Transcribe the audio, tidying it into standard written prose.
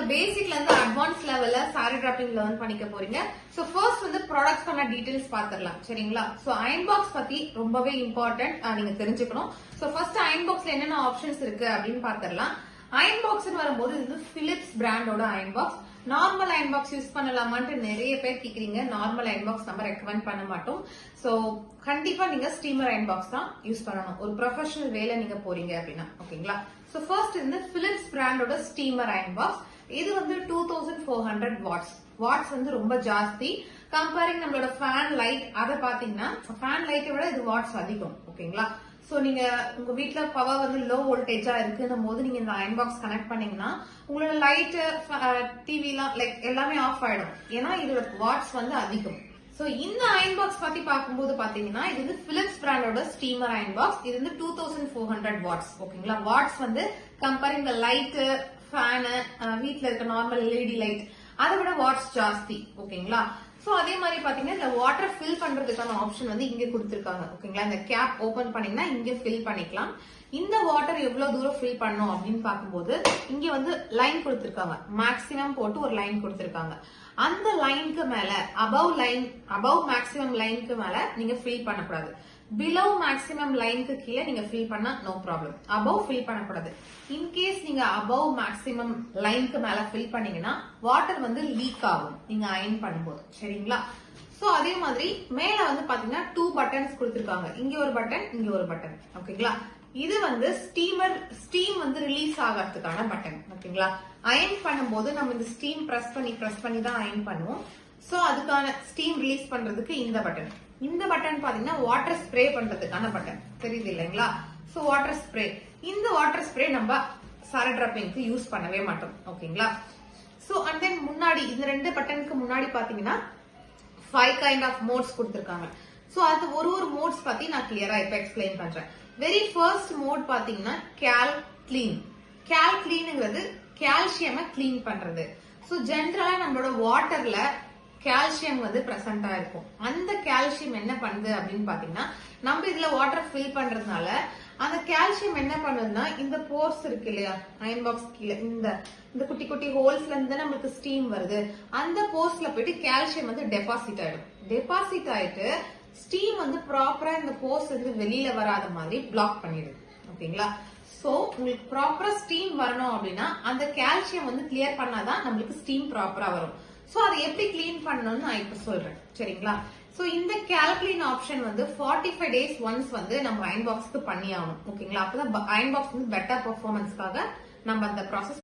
பேசிக்ல இருந்து அட்வான்ஸ் லெவல்ல sorry dropping learn பண்ணிக்க போறீங்க. சோ ஃபர்ஸ்ட் வந்து ப்ராடக்ட்ஸ் பண்ண டீடைல்ஸ் பாத்துறலாம். சரிங்களா? சோ அயன் பாக்ஸ் பத்தி ரொம்பவே இம்பார்ட்டன்ட், நீங்க தெரிஞ்சுக்கணும். சோ ஃபர்ஸ்ட் அயன் பாக்ஸ்ல என்னென்ன ஆப்ஷன்ஸ் இருக்கு அப்படின்னு பாத்துறலாம். அயன் பாக்ஸ் வரும்போது இது பிலிப்ஸ் பிராண்டோட iron box. Normal iron box use பண்ணலாமான்ட்டு நிறைய பேர் கேக்குறீங்க. நார்மல் அயன் பாக்ஸ் நம்ம ரெக்கமெண்ட் பண்ண மாட்டோம். சோ கண்டிப்பா நீங்க ஸ்டீமர் அயன் பாக்ஸ் தான் யூஸ் பண்ணணும், ஒரு ப்ரொஃபஷனல் வேல நீங்க போறீங்க அப்படின்னா. ஓகேங்களா? சோ ஃபர்ஸ்ட் இந்த பிலிப்ஸ் பிராண்டோட ஸ்டீமர் அயன் பாக்ஸ். இது வந்து 2400 வாட்ஸ். வாட்ஸ் வந்து ரொம்ப ஜாஸ்தி. கம்பேரிங் நம்மளோட ஃபேன் லைட் அதை பாத்தீங்கன்னா ஃபேன் லைட்டை விட இது வாட்ஸ் அதிகம். ஓகேங்களா? சோ நீங்க உங்க வீட்டுல பவர் வந்து லோ வோல்டேஜா இருக்குன்னும் போது நீங்க இந்த அயன் பாக்ஸ் கனெக்ட் பண்ணீங்கன்னா உங்களோட லைட், டிவி எல்லாம் லைக் எல்லாமே ஆஃப் ஆயிடும். ஏன்னா இதோட வாட்ஸ் வந்து அதிகம். சோ இந்த அயன் பாக்ஸ் பத்தி பார்க்கும்போது பாத்தீங்கன்னா இது வந்து பிலிப்ஸ் பிராண்டோட ஸ்டீமர் அயன் பாக்ஸ். இது வந்து 2400 வாட்ஸ். ஓகேங்களா? வாட்ஸ் வந்து கம்பேரிங் இந்த லைட், ஃபேனு, வீட்டுல இருக்க நார்மல் எல்இடி லைட் அதை விட வாட்ஸ் ஜாஸ்தி. ஓகேங்களா? சோ அதே மாதிரி பாத்தீங்கன்னா இந்த வாட்டர் ஃபில் பண்றதுக்கான ஆப்ஷன் வந்து இங்க கொடுத்திருக்காங்க. ஓகேங்களா? இந்த கேப் ஓபன் பண்ணீங்கன்னா இங்க ஃபில் பண்ணிக்கலாம். இந்த வாட்டர் எவ்வளவு தூரம் ஃபில் பண்ணும் அப்படின்னு பார்க்கும்போது இங்க வந்து லைன் கொடுத்திருக்காங்க. மேக்சிமம் போட்டு ஒரு லைன் கொடுத்திருக்காங்க. அந்த லைனுக்கு மேல அபவ் மேக்சிமம் லைனுக்கு மேல நீங்க ஃபில் பண்ணக்கூடாது. பிலோ மேக்சிமம் லைனுக்கு கீழே நீங்க ஃபில் பண்ணா நோ ப்ராப்ளம். அபவ் ஃபில் பண்ணக்கூடாது. இன்கேஸ் நீங்க அபவ் மேக்சிமம் லைனுக்கு மேல ஃபில் பண்ணீங்கன்னா வாட்டர் வந்து லீக் ஆகும் நீங்க அயன் பண்ணும்போது. சரிங்களா? சோ அதே மாதிரி மேல வந்து பாத்தீங்கன்னா 2 பட்டன்ஸ் கொடுத்திருக்காங்க. இங்க ஒரு பட்டன், இங்க ஒரு பட்டன். ஓகேங்களா? இது வந்து ஸ்டீம் வந்து ரிலீஸ் ஆகிறதுக்கான பட்டன். ஓகேங்களா? அயன் பண்ணும்போது நம்ம இந்த ஸ்டீம் பிரஸ் பண்ணி தான் அயன் பண்ணுவோம். சோ அதுக்கான ஸ்டீம் ரிலீஸ் பண்றதுக்கு இந்த பட்டன். இந்த பட்டன் பாத்தீங்கன்னா வாட்டர் ஸ்ப்ரே பண்றதுக்கான பட்டன். தெரியுது இல்லைங்களா? So water spray. இந்த வாட்டர் ஸ்ப்ரே நம்ம சாரி டிராப்பிங்க்கு யூஸ் பண்ணவே மாட்டோம். ஓகேங்களா? சோ அண்ட் தென் முன்னாடி இந்த 2 பட்டனுக்கு முன்னாடி பாத்தீங்கன்னா 5 கைண்ட் ஆஃப் மோட்ஸ் கொடுத்திருக்காங்க. சோ அது ஒரு மோட்ஸ் பத்தி நான் கிளியரா இப்ப எக்ஸ்பிளைன் பண்றேன். வெரி ஃபர்ஸ்ட் மோட் பாத்தீங்கன்னா கால் கிளீன்ங்கிறது கால்சியமை கிளீன் பண்றது. சோ ஜென்ரலா நம்மளோட வாட்டர்ல கால்சியம் வந்து பிரசண்டா இருக்கும். அந்த கால்சியம் என்ன பண்ணுது அப்படின்னு பாத்தீங்கன்னா நம்ம இதுல வாட்டர் ஃபில் பண்றதுனால அந்த கால்சியம் என்ன பண்ணுதுன்னா இந்த போர்ஸ் இருக்கு இல்லையா அயன் பாக்ஸ் கீழே இந்த குட்டி குட்டி ஹோல்ஸ்ல இருந்து நம்மளுக்கு ஸ்டீம் வருது. அந்த போர்ஸ்ல போயிட்டு கால்சியம் வந்து டெபாசிட் ஆயிடும். டெபாசிட் ஆயிட்டு ஸ்டீம் வந்து ப்ராப்பரா இந்த போர்ஸ் வந்து வெளியில வராத மாதிரி பிளாக் பண்ணிடுது. ஓகேங்களா? சோ உங்களுக்கு ப்ராப்பரா ஸ்டீம் வரணும் அப்படின்னா அந்த கால்சியம் வந்து கிளியர் பண்ணாதான் நம்மளுக்கு ஸ்டீம் ப்ராப்பரா வரும். சோ அதை எப்படி கிளீன் பண்ணணும்னு நான் இப்ப சொல்றேன். சரிங்களா? சோ இந்த கால்கிளீன் ஆப்ஷன் வந்து 45 days ஒன்ஸ் வந்து நம்ம அயன் பாக்ஸ்க்கு பண்ணி ஆகணும். ஓகேங்களா? அப்பதான் அயன் பாக்ஸ் வந்து பெட்டர் பெர்ஃபார்மன்ஸ்க்காக நம்ம அந்த ப்ராசஸ்